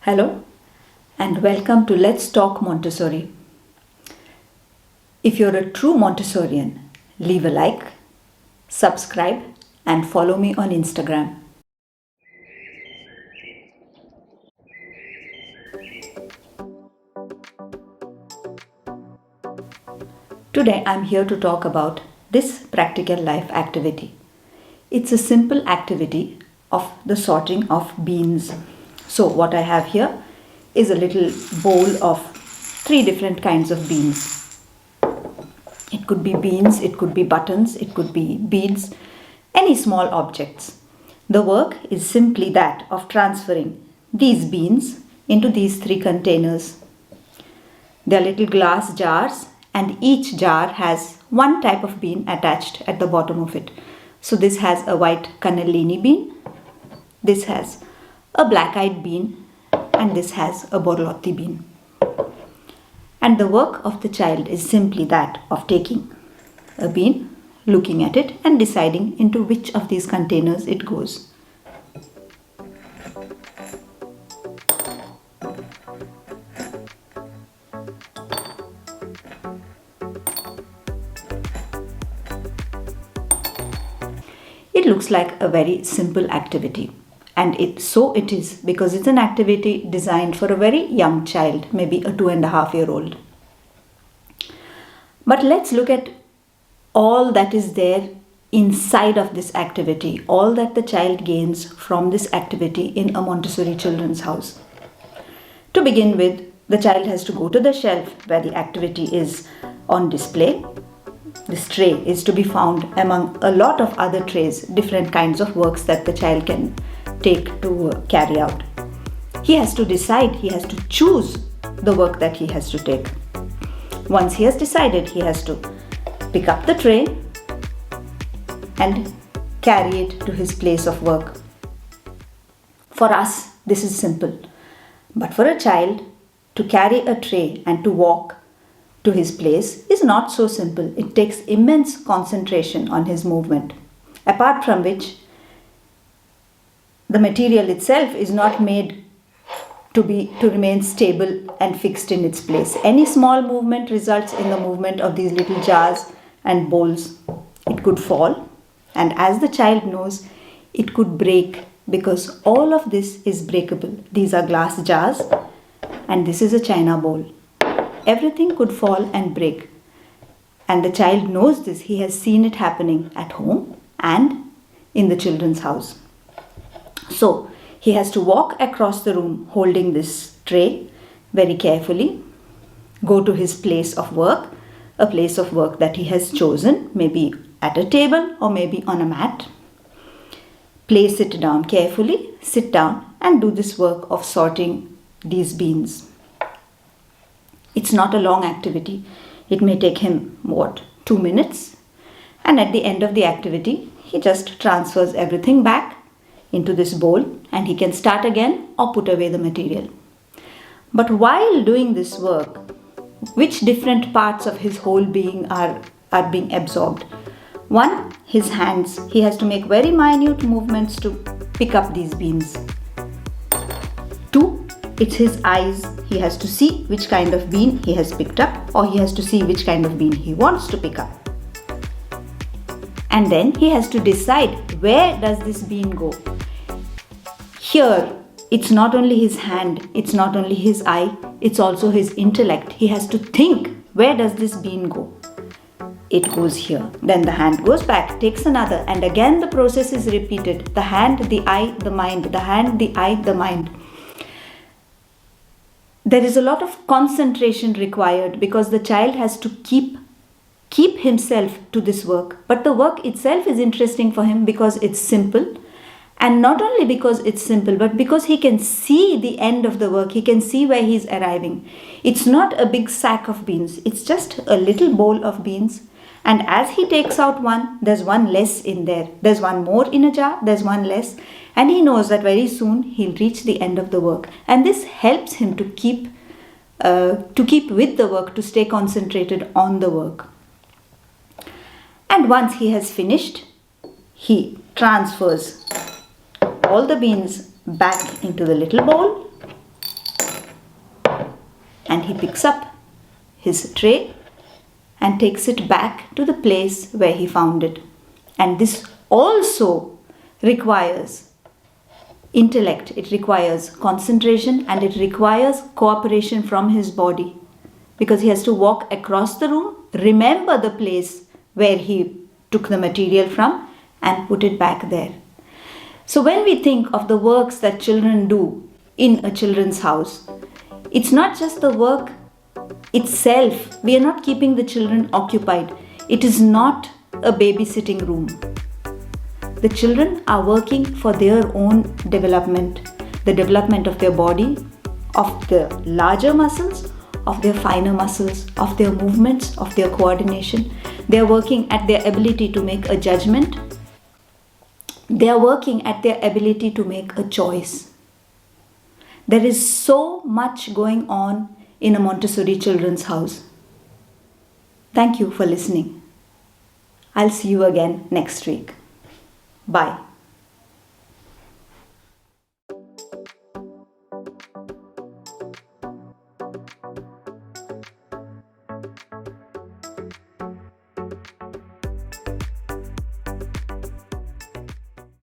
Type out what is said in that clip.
Hello and welcome to Let's Talk Montessori. If you're a true Montessorian, leave a like, subscribe and follow me on Instagram. Today I'm here to talk about this practical life activity. It's a simple activity of the sorting of beans. So what I have here is a little bowl of 3 different kinds of beans. It could be beans, it could be buttons, it could be beads, any small objects. The work is simply that of transferring these beans into these 3 containers. They are little glass jars and each jar has one type of bean attached at the bottom of it. So this has a white cannellini bean, this has a black-eyed bean and this has a borlotti bean. And the work of the child is simply that of taking a bean, looking at it and deciding into which of these containers it goes. It looks like a very simple activity. And it is because it's an activity designed for a very young child, maybe a 2.5-year-old. But let's look at all that is there inside of this activity, all that the child gains from this activity in a Montessori children's house. To begin with, the child has to go to the shelf where the activity is on display. This tray is to be found among a lot of other trays, different kinds of works that the child can take to carry out. He has to decide, he has to choose the work that he has to take. Once he has decided, he has to pick up the tray and carry it to his place of work. For us, this is simple. But for a child, to carry a tray and to walk to his place is not so simple. It takes immense concentration on his movement, apart from which the material itself is not made to remain stable and fixed in its place. Any small movement results in the movement of these little jars and bowls. It could fall, and as the child knows, it could break because all of this is breakable. These are glass jars and this is a china bowl. Everything could fall and break, and the child knows this. He has seen it happening at home and in the children's house. So he has to walk across the room holding this tray very carefully, go to his place of work, a place of work that he has chosen, maybe at a table or maybe on a mat. Place it down carefully, sit down and do this work of sorting these beans. It's not a long activity. It may take him 2 minutes, and at the end of the activity he just transfers everything back into this bowl and he can start again or put away the material. But while doing this work, which different parts of his whole being are being absorbed? One, his hands. He has to make very minute movements to pick up these beans. 2, it's his eyes. He has to see which kind of bean he has picked up, or he has to see which kind of bean he wants to pick up. And then he has to decide, where does this bean go? Here, it's not only his hand, it's not only his eye, it's also his intellect. He has to think, where does this bean go? It goes here. Then the hand goes back, takes another, and again the process is repeated. The hand, the eye, the mind, the hand, the eye, the mind. There is a lot of concentration required because the child has to keep himself to this work. But the work itself is interesting for him because it's simple. And not only because it's simple, but because he can see the end of the work. He can see where he's arriving. It's not a big sack of beans. It's just a little bowl of beans. And as he takes out one, there's one less in there. There's one more in a jar, there's one less. And he knows that very soon he'll reach the end of the work. And this helps him to keep with the work, to stay concentrated on the work. And once he has finished, he transfers all the beans back into the little bowl and he picks up his tray and takes it back to the place where he found it. And this also requires intellect, it requires concentration, and it requires cooperation from his body, because he has to walk across the room, remember the place where he took the material from, and put it back there. So when we think of the works that children do in a children's house, it's not just the work itself. We are not keeping the children occupied. It is not a babysitting room. The children are working for their own development, the development of their body, of the larger muscles, of their finer muscles, of their movements, of their coordination. They are working at their ability to make a judgment. They are working at their ability to make a choice. There is so much going on in a Montessori children's house. Thank you for listening. I'll see you again next week. Bye.